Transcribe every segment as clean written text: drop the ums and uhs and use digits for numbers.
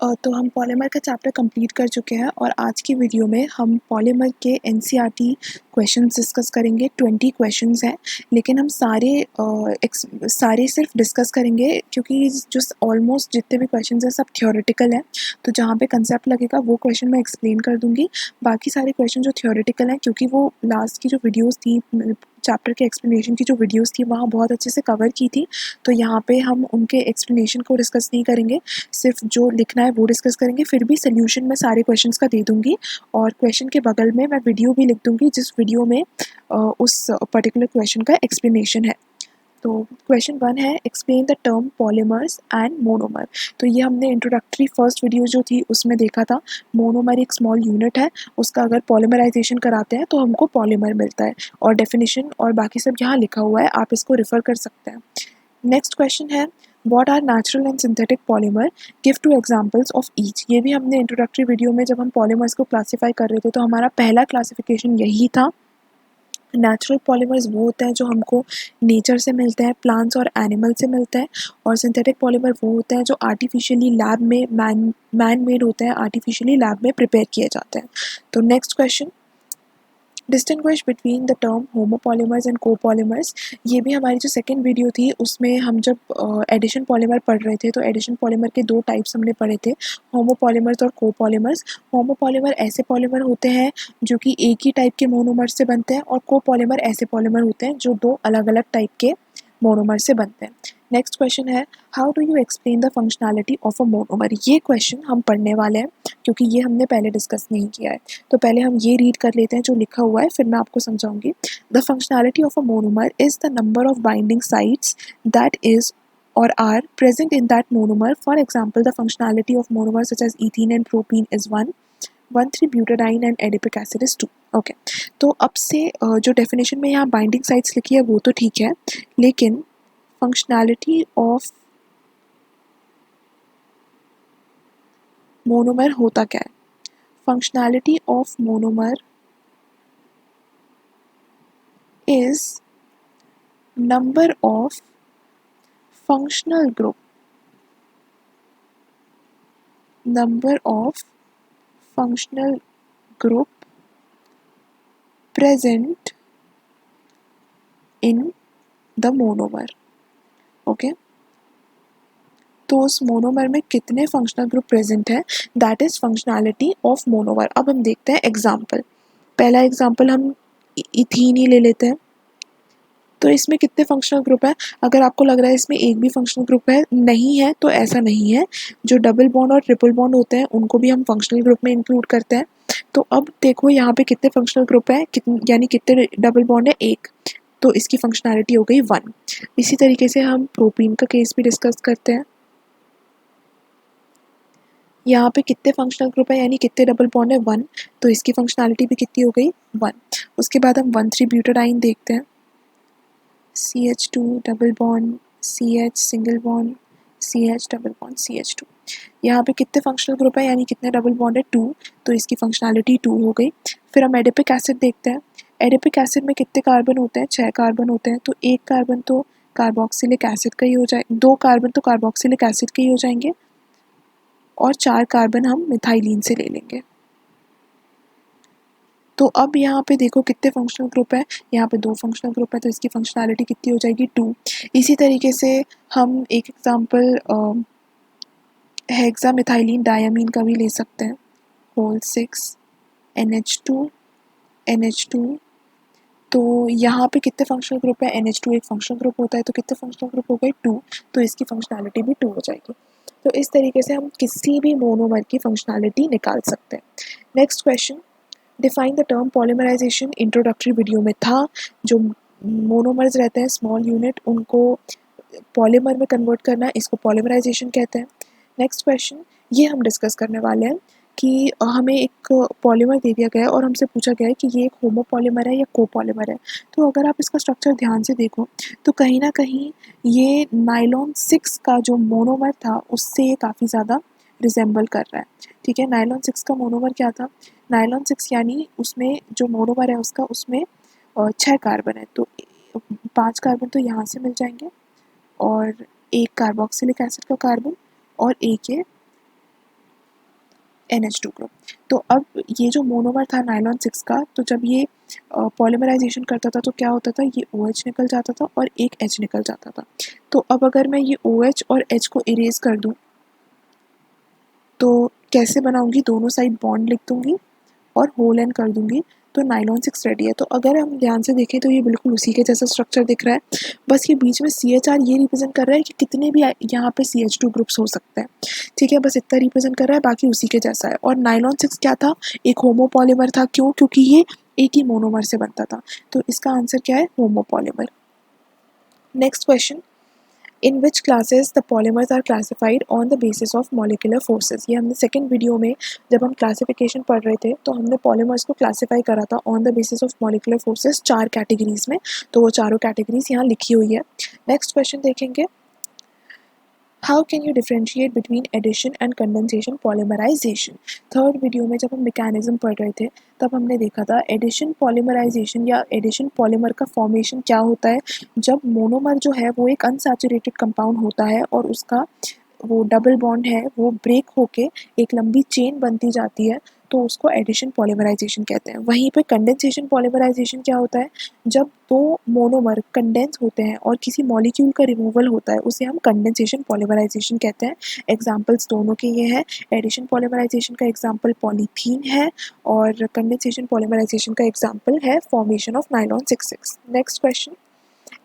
तो हम पॉलीमर का चैप्टर कंप्लीट कर चुके हैं और आज की वीडियो में हम पॉलीमर के एनसीईआरटी क्वेश्चंस डिस्कस करेंगे। 20 क्वेश्चंस हैं, लेकिन हम सारे सिर्फ डिस्कस करेंगे क्योंकि जो ऑलमोस्ट जितने भी क्वेश्चंस हैं सब थ्योरेटिकल हैं। तो जहाँ पे कंसेप्ट लगेगा वो क्वेश्चन मैं एक्सप्लेन कर दूँगी। बाकी सारे क्वेश्चन जो थ्योरेटिकल हैं, क्योंकि वो लास्ट की जो वीडियोज़ थी, चैप्टर के एक्सप्लेनेशन की जो वीडियोज़ थी वहाँ बहुत अच्छे से कवर की थी, तो यहाँ पे हम उनके एक्सप्लेनेशन को डिस्कस नहीं करेंगे, सिर्फ जो लिखना है वो डिस्कस करेंगे। फिर भी सोल्यूशन मैं सारे क्वेश्चंस का दे दूँगी और क्वेश्चन के बगल में मैं वीडियो भी लिख दूँगी जिस वीडियो में उस पर्टिकुलर क्वेश्चन का एक्सप्लेनेशन है। तो क्वेश्चन 1 है, explain the term polymers and monomer. तो ये हमने इंट्रोडक्टरी फर्स्ट वीडियो जो थी उसमें देखा था। मोनोमर एक स्मॉल यूनिट है, उसका अगर पॉलीमराइजेशन कराते हैं तो हमको पॉलीमर मिलता है, और डेफिनेशन और बाकी सब यहाँ लिखा हुआ है, आप इसको रेफर कर सकते हैं। नेक्स्ट क्वेश्चन है, what are natural and synthetic polymer, give 2 examples of each. ये भी हमने इंट्रोडक्टरी वीडियो में जब हम पॉलीमर्स को क्लासीफाई कर रहे थे तो हमारा पहला क्लासिफिकेशन यही था। नेचुरल पॉलीमर्स वो होते हैं जो हमको नेचर से मिलते हैं, प्लांट्स और एनिमल से मिलते हैं, और सिंथेटिक पॉलीमर वो होते हैं जो आर्टिफिशियली लैब में मैन मेड होते हैं, आर्टिफिशियली लैब में प्रिपेयर किए जाते हैं। तो next question, distinguish between the term homopolymers and copolymers. ये भी हमारी जो सेकंड वीडियो थी उसमें हम जब एडिशन पॉलीमर पढ़ रहे थे तो एडिशन पॉलीमर के 2 टाइप्स हमने पढ़े थे, होमोपॉलीमर्स और कोपॉलीमर्स। होमोपॉलीमर ऐसे पॉलीमर होते हैं जो कि एक ही टाइप के मोनोमर से बनते हैं, और कोपॉलीमर ऐसे पॉलीमर होते हैं जो 2 अलग अलग टाइप के मोनोमर से बनते हैं। नेक्स्ट क्वेश्चन है, how do you explain the functionality of a monomer. ये क्वेश्चन हम पढ़ने वाले हैं क्योंकि ये हमने पहले डिस्कस नहीं किया है। तो पहले हम ये रीड कर लेते हैं जो लिखा हुआ है, फिर मैं आपको समझाऊंगी। The functionality of a monomer is the number of binding sites that is or are present in that monomer. For example, the functionality of monomers such as ethene and propene is 1, 1,3-butadiene and adipic acid is 2. Okay, तो अब से जो definition में यहाँ binding sites लिखी है वो तो ठीक है, लेकिन फंक्शनैलिटी ऑफ मोनोमर होता क्या है? Functionality of monomer is number of functional group, number of functional group present in the monomer. Okay, तो उस मोनोमर में कितने फंक्शनल ग्रुप प्रेजेंट है, that is functionality of monomer. अब हम देखते हैं एग्जाम्पल। पहला एग्जाम्पल हम इथीन ही ले लेते हैं। तो इसमें कितने फंक्शनल ग्रुप है? अगर आपको लग रहा है इसमें एक भी फंक्शनल ग्रुप है, नहीं है, तो ऐसा नहीं है। जो डबल बॉन्ड और ट्रिपल बॉन्ड होते हैं उनको भी हम फंक्शनल ग्रुप में इंक्लूड करते हैं। तो अब देखो यहाँ पे कितने फंक्शनल ग्रुप है, यानी कितने डबल बॉन्ड है, एक, तो इसकी फंक्शनैलिटी हो गई 1। इसी तरीके से हम प्रोपीन का केस भी डिस्कस करते हैं। यहाँ पे कितने फंक्शनल ग्रुप है यानी कितने डबल बॉन्ड है, 1, तो इसकी फंक्शनैलिटी भी कितनी हो गई, 1। उसके बाद हम 1,3-ब्यूटाडाइन देखते हैं, CH2 double bond, CH single bond, CH double bond, CH2। यहाँ पे कितने फंक्शनल ग्रुप है यानी कितने डबल बॉन्ड है, 2, तो इसकी फंक्शनैलिटी 2 हो गई। फिर हम एडिपिक एसिड देखते हैं। एडिपिक एसिड में कितने कार्बन होते हैं, 6 कार्बन होते हैं, तो एक कार्बन तो कार्बोक्सिलिक एसिड का ही हो जाए, 2 कार्बन तो कार्बोक्सिलिक एसिड के ही हो जाएंगे, और 4 कार्बन हम मिथाइलिन से ले लेंगे। तो अब यहाँ पे देखो कितने फंक्शनल ग्रुप है, यहाँ पे 2 फंक्शनल ग्रुप है, तो इसकी फंक्शनैलिटी कितनी हो जाएगी, 2। इसी तरीके से हम एक एग्जांपल हेक्सामिथाइलिन डायमीन का भी ले सकते हैं, होल 6 NH2 NH2। तो यहाँ पे कितने फंक्शनल ग्रुप है, NH2 एक फंक्शनल ग्रुप होता है, तो कितने फंक्शनल ग्रुप हो गए, 2, तो इसकी फंक्शनैलिटी भी 2 हो जाएगी। तो इस तरीके से हम किसी भी मोनोमर की फंक्शनैलिटी निकाल सकते हैं। Next question, define the term polymerization. Introductory video में था, जो मोनोमर्स रहते हैं स्मॉल यूनिट, उनको पॉलीमर में कन्वर्ट करना, इसको पॉलीमराइजेशन कहते हैं। नेक्स्ट क्वेश्चन, ये हम डिस्कस करने वाले हैं कि हमें एक पॉलीमर दे दिया गया है और हमसे पूछा गया है कि ये एक होमोपॉलीमर है या कोपॉलीमर है। तो अगर आप इसका स्ट्रक्चर ध्यान से देखो तो कहीं ना कहीं ये नायलॉन 6 का जो मोनोमर था उससे ये काफ़ी ज़्यादा रिजेंबल कर रहा है। ठीक है, नायलॉन 6 का मोनोमर क्या था, नायलॉन 6 यानी उसमें जो मोनोमर है उसका, उसमें 6 कार्बन है, तो 5 कार्बन तो यहाँ से मिल जाएंगे, और एक कार्बोक्सिलिक एसिड का कार्बन, और एक ये NH2 ग्रुप। तो अब ये जो मोनोमर था नायलॉन 6 का, तो जब ये पॉलीमराइजेशन करता था तो क्या होता था, ये OH निकल जाता था और एक H निकल जाता था। तो अब अगर मैं ये OH और H को इरेज कर दूँ तो कैसे बनाऊंगी, दोनों साइड बॉन्ड लिख दूंगी और होल एन कर दूंगी, तो नायलॉन 6 रेडी है। तो अगर हम ध्यान से देखें तो ये बिल्कुल उसी के जैसा स्ट्रक्चर दिख रहा है, बस ये बीच में CHR ये रिप्रेजेंट कर रहा है कि कितने भी यहाँ पे CH2 ग्रुप्स हो सकते हैं, ठीक है, बस इतना रिप्रेजेंट कर रहा है, बाकी उसी के जैसा है। और नायलॉन 6 क्या था, एक होमोपॉलीमर था। क्यों? क्योंकि ये एक ही मोनोमर से बनता था। तो इसका आंसर क्या है, homopolymer. Next question, in which classes the polymers are classified on the basis of molecular forces. ये हमने सेकंड वीडियो में जब हम क्लासिफिकेशन पढ़ रहे थे तो हमने पॉलीमर्स को क्लासिफाई करा था on the basis of molecular forces 4 categories में। तो वो चारों कैटेगरीज यहाँ लिखी हुई है। नेक्स्ट क्वेश्चन देखेंगे, how can you differentiate between addition and condensation polymerization. Third video में जब हम मैकेनिज्म पढ़ रहे थे तब हमने देखा था एडिशन पॉलीमराइजेशन या एडिशन पॉलीमर का फॉर्मेशन क्या होता है, जब मोनोमर जो है वो एक अनसैचुरेटेड कंपाउंड होता है और उसका वो डबल बॉन्ड है वो ब्रेक होके एक लंबी चेन बनती जाती है, तो उसको एडिशन पॉलीमराइजेशन कहते हैं। वहीं पे कंडेंसेशन पॉलीमराइजेशन क्या होता है, जब दो मोनोमर कंडेंस होते हैं और किसी मॉलिक्यूल का रिमूवल होता है उसे हम कंडेंसेशन पॉलीमराइजेशन कहते हैं। एग्जांपल्स दोनों के ये हैं, एडिशन पॉलीमराइजेशन का एग्जांपल पॉलीथीन है और कंडेंसेशन पॉलीमराइजेशन का एग्जांपल है formation of nylon 6,6। Next question,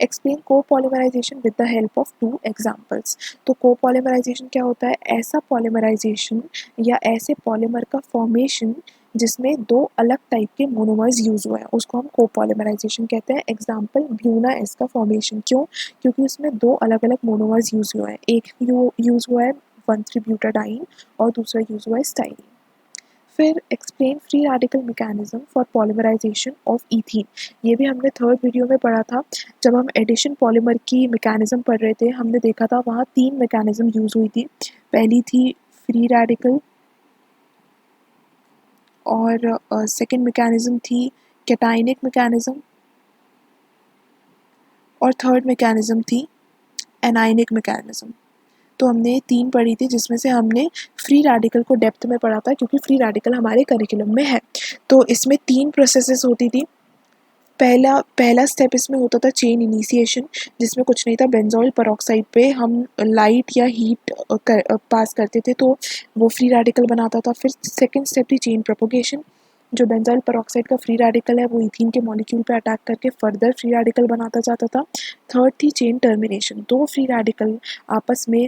explain copolymerisation with the help of 2 examples. तो कोपॉलीमराइजेशन क्या होता है, ऐसा पॉलीमराइजेशन या ऐसे पॉलीमर का फॉर्मेशन जिसमें 2 अलग टाइप के मोनोमर्स यूज हुए हैं, उसको हम कोपॉलीमराइजेशन कहते हैं। एग्जांपल ब्यूना एस का फॉर्मेशन। क्यों? क्योंकि उसमें 2 अलग अलग मोनोमर्स यूज हुए हैं, एक यूज हुआ है 1,3-ब्यूटाडाइन और दूसरा यूज हुआ है स्टाइरीन। फिर explain free radical mechanism for polymerization of ethene. ये भी हमने थर्ड वीडियो में पढ़ा था। जब हम एडिशन पॉलीमर की मैकेनिज्म पढ़ रहे थे हमने देखा था वहाँ 3 मैकेनिज्म यूज हुई थी। पहली थी फ्री रेडिकल और सेकंड मैकेनिज्म थी कैटाइनिक मैकेनिज्म और थर्ड मैकेनिज्म थी एनाइनिक मैकेनिज्म। तो हमने 3 पढ़ी थी जिसमें से हमने फ्री रेडिकल को डेप्थ में पढ़ा था क्योंकि फ्री रेडिकल हमारे करिकुलम में है। तो इसमें 3 प्रोसेसेस होती थी। पहला स्टेप इसमें होता था चेन इनिशिएशन, जिसमें कुछ नहीं था, बेंजोइल पेरोक्साइड पे हम लाइट या हीट पास करते थे तो वो फ्री रेडिकल बनाता था। फिर सेकंड स्टेप थी चेन प्रोपोगेशन, जो बेंजोइल पेरोक्साइड का फ्री रेडिकल है वो इथीन के मॉलिक्यूल पे अटैक करके फर्दर फ्री रेडिकल बनाता जाता था। थर्ड थी चेन टर्मिनेशन, 2 फ्री रेडिकल आपस में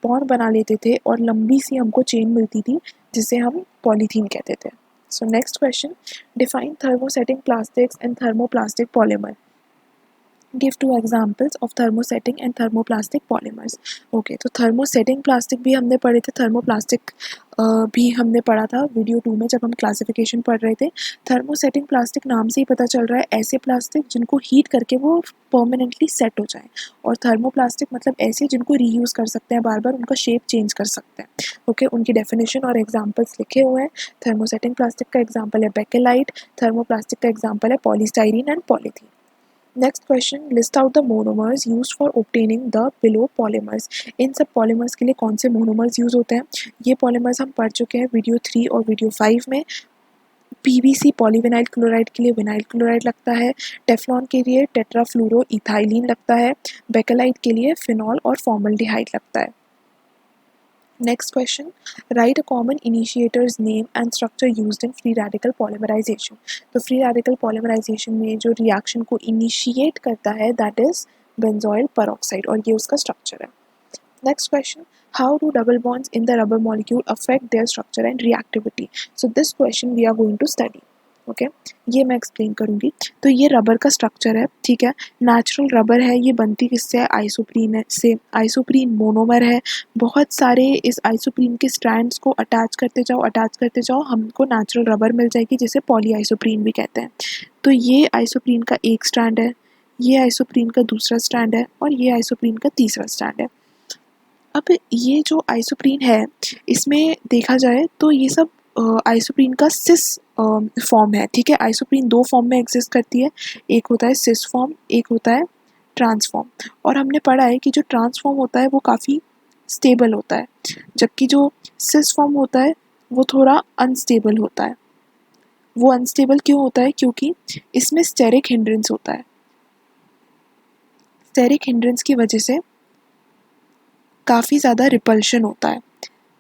बॉन्ड बना लेते थे और लंबी सी हमको चेन मिलती थी जिसे हम पॉलीथीन कहते थे। So next question, define thermosetting plastics and thermoplastic polymer. Give 2 examples of thermosetting and thermoplastic polymers. Okay, तो thermosetting plastic भी हमने पढ़े थे, thermoplastic भी हमने पढ़ा था वीडियो 2 में जब हम क्लासिफिकेशन पढ़ रहे थे। थर्मोसेटिंग प्लास्टिक नाम से ही पता चल रहा है ऐसे प्लास्टिक जिनको हीट करके वो परमानेंटली सेट हो जाए, और थर्मोप्लास्टिक मतलब ऐसे जिनको रीयूज़ कर सकते हैं, बार बार उनका शेप चेंज कर सकते हैं। ओके, उनकी डेफिनेशन और एग्जांपल्स लिखे हुए हैं। थर्मोसेटिंग प्लास्टिक का एग्जांपल है बेकेलाइट, थर्मोप्लास्टिक का एग्जांपल है polystyrene and polythene. Next question, list out the monomers used for obtaining the below polymers. इन सब पॉलीमर्स के लिए कौन से मोनोमर्स यूज होते हैं? ये पॉलीमर्स हम पढ़ चुके हैं वीडियो 3 और वीडियो 5 में। पीवीसी पॉलीविनाइल क्लोराइड के लिए विनाइल क्लोराइड लगता है, टेफ्लॉन के लिए टेट्राफ्लूरो इथाइलिन लगता है, बेकेलाइट के लिए फिनॉल और फॉर्मल्डिहाइड लगता है। Next question, write a common initiators name and structure used in free radical polymerization. तो फ्री रेडिकल पॉलीमराइजेशन में जो रिएक्शन को इनिशिएट करता है दैट इज बेंजोइल पेरोक्साइड, और ये उसका स्ट्रक्चर है। Next question, how do double bonds in the rubber molecule affect their structure and reactivity? So this question we are going to study. Okay, ये मैं explain करूँगी। तो ये रबर का स्ट्रक्चर है, ठीक है, नेचुरल रबर है, ये बनती किससे है? आइसोप्रीन है से। आइसोप्रीन मोनोमर है, बहुत सारे इस आइसोप्रीन के स्ट्रैंड्स को अटैच करते जाओ, हमको नेचुरल रबर मिल जाएगी जिसे पॉली आइसोप्रीन भी कहते हैं। तो ये आइसोप्रीन का एक स्ट्रैंड है, ये आइसोप्रीन का दूसरा स्ट्रैंड है और ये आइसोप्रीन का तीसरा स्ट्रैंड है। अब ये जो आइसोप्रीन है इसमें देखा जाए तो ये सब आइसोप्रीन का सिस फॉर्म है, ठीक है। आइसोप्रीन 2 फॉर्म में एग्जिस्ट करती है, एक होता है सिस फॉर्म, एक होता है ट्रांस फॉर्म। और हमने पढ़ा है कि जो ट्रांस फॉर्म होता है वो काफ़ी स्टेबल होता है, जबकि जो सिस फॉर्म होता है वो थोड़ा अनस्टेबल होता है। वो अनस्टेबल क्यों होता है? क्योंकि इसमें स्टेरिक हिंड्रेंस होता है। स्टेरिक हिंड्रेंस की वजह से काफ़ी ज़्यादा रिपल्शन होता है,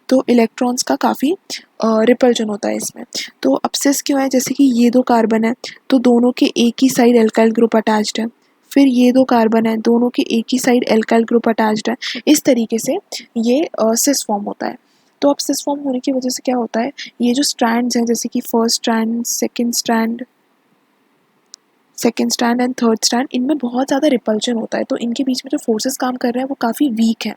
तो इलेक्ट्रॉन्स का काफ़ी रिपल्शन होता है इसमें। तो अब सिस क्यों है? जैसे कि ये दो कार्बन है तो दोनों के एक ही साइड एल्काइल ग्रुप अटैच्ड है, फिर ये दो कार्बन है दोनों के एक ही साइड एल्काइल ग्रुप अटैच्ड है। इस तरीके से ये सिस फॉर्म होता है। तो अब सिस फॉर्म होने की वजह से क्या होता है, ये जो स्ट्रैंड्स हैं जैसे कि first strand, second strand and third strand, इनमें बहुत ज़्यादा रिपल्शन होता है, तो इनके बीच में जो फोर्सेस काम कर रहे हैं वो काफ़ी वीक है,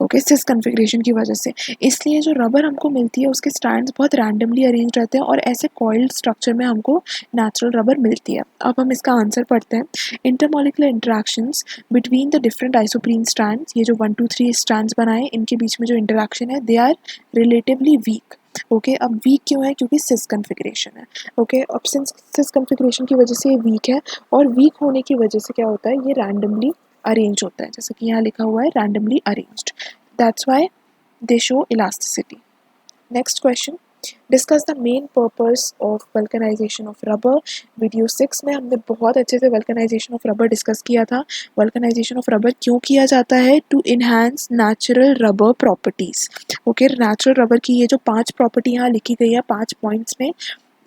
ओके, सिस कन्फिग्रेशन की वजह से। इसलिए जो रबर हमको मिलती है उसके स्ट्रैंड्स बहुत रैंडमली अरेंज रहते हैं और ऐसे कॉइल्ड स्ट्रक्चर में हमको नेचुरल रबर मिलती है। अब हम इसका आंसर पढ़ते हैं। Intermolecular interactions between the different isoprene strands, ये जो 1 2 3 स्ट्रैंड्स बनाए इनके बीच में जो इंटरेक्शन है they are relatively weak. Okay, अब वीक क्यों है? क्योंकि सिस कन्फिग्रेशन है। ओके, अब सिस कन्फिग्रेशन की वजह से ये वीक है, और वीक होने की वजह से क्या होता है, ये रैंडमली अरेंज होता है, जैसे कि यहाँ लिखा हुआ है randomly arranged, that's why they show elasticity. Next question, discuss the main purpose of vulcanization of rubber. Video 6 में हमने बहुत अच्छे से वल्कनाइजेशन ऑफ रबर डिस्कस किया था। वल्कनाइजेशन ऑफ रबर क्यों किया जाता है? To enhance natural rubber properties. Okay, natural rubber की ये जो 5 प्रॉपर्टी यहाँ लिखी गई है 5 पॉइंट्स में,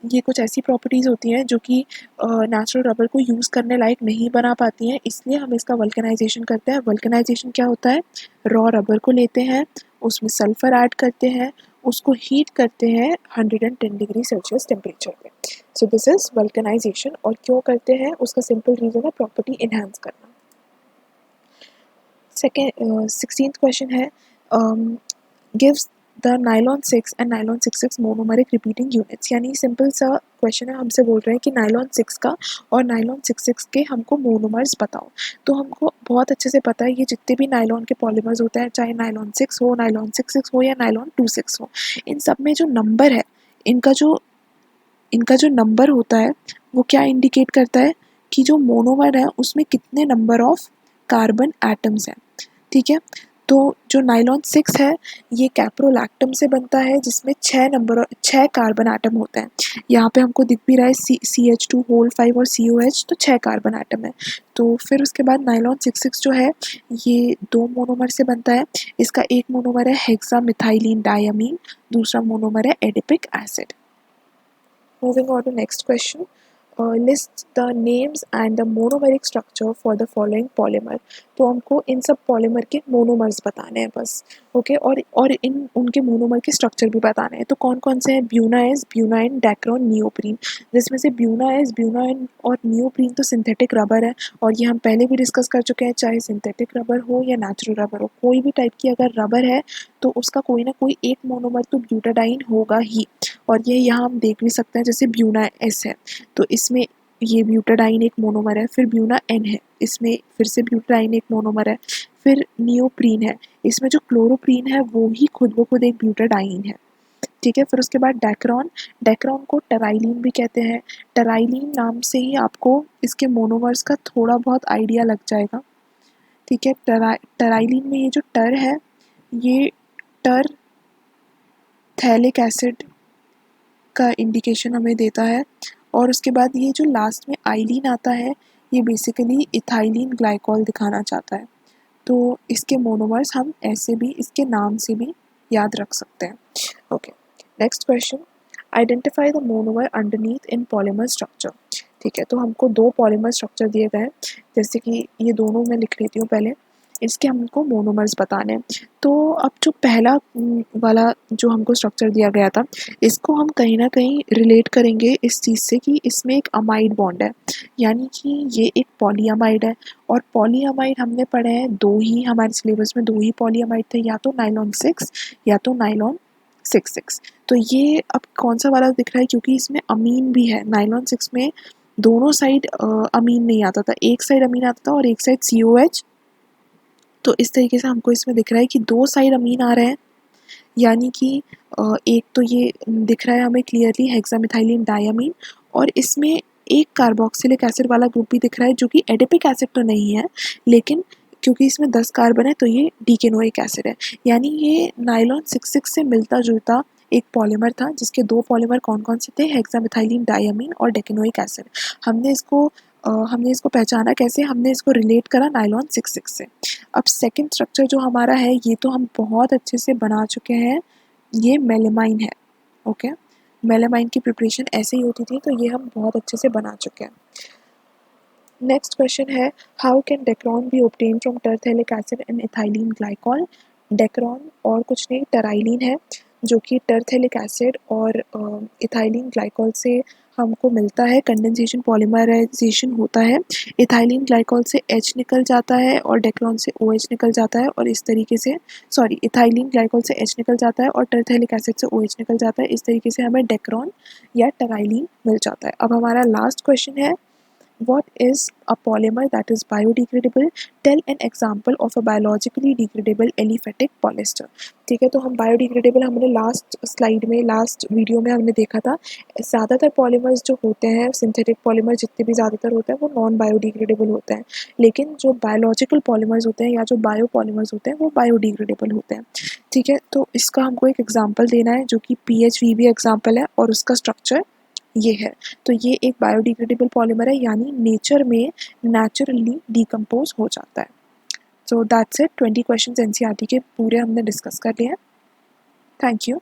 ये कुछ ऐसी प्रॉपर्टीज़ होती हैं जो कि नेचुरल रबर को यूज़ करने लायक नहीं बना पाती हैं, इसलिए हम इसका वल्कनाइजेशन करते हैं। वल्कनाइजेशन क्या होता है? रॉ रबर को लेते हैं, उसमें सल्फ़र ऐड करते हैं, उसको हीट करते हैं 110 डिग्री सेल्सियस टेम्परेचर पे। So this is vulcanisation. और क्यों करते हैं उसका सिंपल रीज़न है प्रॉपर्टी इन्हांस करना। सेकेंड 16th क्वेश्चन है, gives the nylon 6 and nylon 6 monomeric repeating units. यानी सिंपल सा क्वेश्चन है, हमसे बोल रहे हैं कि नायलॉन 6 का और नायलॉन 6 के हमको मोनोमर्स बताओ। तो हमको बहुत अच्छे से पता है ये जितने भी नायलॉन के पॉलीमर्स होते हैं, चाहे नायलॉन 6 हो, नायलॉन 6 हो या नायलॉन 26 हो, इन सब में जो नंबर है, इनका जो नंबर होता है वो क्या इंडिकेट करता है कि जो मोनोमर है उसमें कितने नंबर ऑफ कार्बन एटम्स हैं। ठीक है, तो जो नायलॉन 6 है ये कैप्रोलैक्टम से बनता है जिसमें 6 कार्बन एटम होते हैं। यहाँ पे हमको दिख भी रहा है CH2 होल 5 और COH, तो 6 कार्बन एटम है। तो फिर उसके बाद नायलॉन 6 जो है ये 2 मोनोमर से बनता है। इसका एक मोनोमर है हेक्सा मिथाइलिन डायमीन, दूसरा मोनोमर है adipic acid. Moving on to next question. List the names and the monomeric structure for the following polymer. तो हमको इन सब पॉलीमर के मोनोमर्स बताने हैं बस, ओके, और इन उनके मोनोमर के स्ट्रक्चर भी बताने हैं। तो कौन कौन से हैं? ब्यूनाइज, ब्यूनाइन, डैक्रोन, नियोप्रीन। जिसमें से ब्यूनाइज, ब्यूनाइन और नियोप्रीन तो सिंथेटिक रबर है, और ये हम पहले भी डिस्कस कर चुके हैं। चाहे सिंथेटिक रबर हो या नेचुरल रबर हो, कोई भी टाइप की अगर रबर है तो उसका कोई ना कोई एक मोनोमर तो ब्यूटाडाइन होगा ही। और ये यहाँ हम देख भी सकते हैं, जैसे ब्यूना एस है तो इसमें ये ब्यूटाडाइन एक मोनोमर है, फिर ब्यूना एन है इसमें फिर से ब्यूटाडाइन एक मोनोमर है, फिर नियोप्रीन है, इसमें जो क्लोरोप्रीन है वो ही खुद ब खुद एक ब्यूटाडाइन है। ठीक है, फिर उसके बाद डैक्रोन, डैक्रोन को टराइलिन भी कहते हैं। टराइलिन नाम से ही आपको इसके मोनोमर्स का थोड़ा बहुत आइडिया लग जाएगा। ठीक है, टराइलिन में ये जो टर है ये टर थैलिक एसिड का इंडिकेशन हमें देता है। और उसके बाद ये जो लास्ट में आइलिन आता है ये बेसिकली इथाइलिन ग्लाइकॉल दिखाना चाहता है। तो इसके मोनोमर्स हम ऐसे भी इसके नाम से भी याद रख सकते हैं। Okay, next question, identify the monomer underneath in polymer structure. ठीक है, तो हमको 2 पॉलीमर स्ट्रक्चर दिए गए हैं, जैसे कि ये दोनों मैं लिख लेती हूँ पहले, इसके हमको मोनोमर्स बताने हैं। तो अब जो पहला वाला जो हमको स्ट्रक्चर दिया गया था इसको हम कहीं ना कहीं रिलेट करेंगे इस चीज़ से कि इसमें एक अमाइड बॉन्ड है, यानी कि ये एक पॉलीअमाइड है। और पॉलीअमाइड हमने पढ़े हैं 2 ही, हमारे सिलेबस में 2 ही पॉलीअमाइड थे, या तो नायलॉन 6 या तो नायलॉन 6। तो ये अब कौन सा वाला दिख रहा है, क्योंकि इसमें अमीन भी है। नायलॉन 6 में दोनों साइड अमीन नहीं आता था, एक साइड अमीन आता था और एक साइड COH। तो इस तरीके से हमको इसमें दिख रहा है कि 2 साइड अमीन आ रहे हैं, यानी कि एक तो ये दिख रहा है हमें क्लियरली हेक्सामिथाइलिन डायमीन, और इसमें एक कार्बोक्सिलिक एसिड वाला ग्रुप भी दिख रहा है जो कि एडिपिक एसिड तो नहीं है, लेकिन क्योंकि इसमें 10 कार्बन है तो ये डीकेनोइक एसिड है। यानी ये नायलॉन 6 से मिलता जुलता एक पॉलीमर था जिसके दो पॉलीमर कौन कौन से थे, हेक्सामिथाइलिन डायमीन और डेकेनोइक एसिड। हमने इसको पहचाना कैसे, हमने इसको रिलेट करा नायलॉन 66 से। अब सेकंड स्ट्रक्चर जो हमारा है ये तो हम बहुत अच्छे से बना चुके हैं, ये मेलेमाइन है। ओके, मेलेमाइन की प्रिपरेशन ऐसे ही होती थी, तो ये हम बहुत अच्छे से बना चुके हैं। नेक्स्ट क्वेश्चन है, how can Dacron be obtain from terephthalic acid and ethylene glycol. Dacron और कुछ नहीं टराइलिन है, जो कि टरथेलिक एसिड और इथाइलिन ग्लाइकॉल से हमको मिलता है, कंडेंसेशन पॉलीमराइजेशन होता है। इथाइलिन ग्लाइकॉल से H निकल जाता है और डेक्रोन से OH निकल जाता है, और इस तरीके से इथाइलिन ग्लाइकॉल से H निकल जाता है और टरथेलिक एसिड से OH निकल जाता है। इस तरीके से हमें डेक्रोन या टराइलिन मिल जाता है। अब हमारा लास्ट क्वेश्चन है, what is a polymer that is biodegradable? Tell an example of a biologically degradable aliphatic polyester। ठीक है, तो हम बायोडिग्रेडेबल हमने लास्ट स्लाइड में, लास्ट वीडियो में हमने देखा था। ज़्यादातर पॉलीमर्स जो होते हैं, सिंथेटिक पॉलीमर जितने भी ज़्यादातर होते हैं वो नॉन बायोडिग्रेडेबल होते हैं, लेकिन जो बायोलॉजिकल पॉलीमर्स होते हैं या जो बायो पॉलीमर्स होते हैं वो बायोडिग्रेडेबल होते हैं। ठीक है, तो इसका हमको एक एग्जाम्पल देना है जो कि PHVB एग्जाम्पल है और उसका स्ट्रक्चर ये है। तो ये एक बायोडिग्रेडेबल पॉलीमर है, यानी नेचर में नेचुरली डिकम्पोज हो जाता है। So that's it, 20 questions NCERT के पूरे हमने डिस्कस कर लिए हैं। Thank you.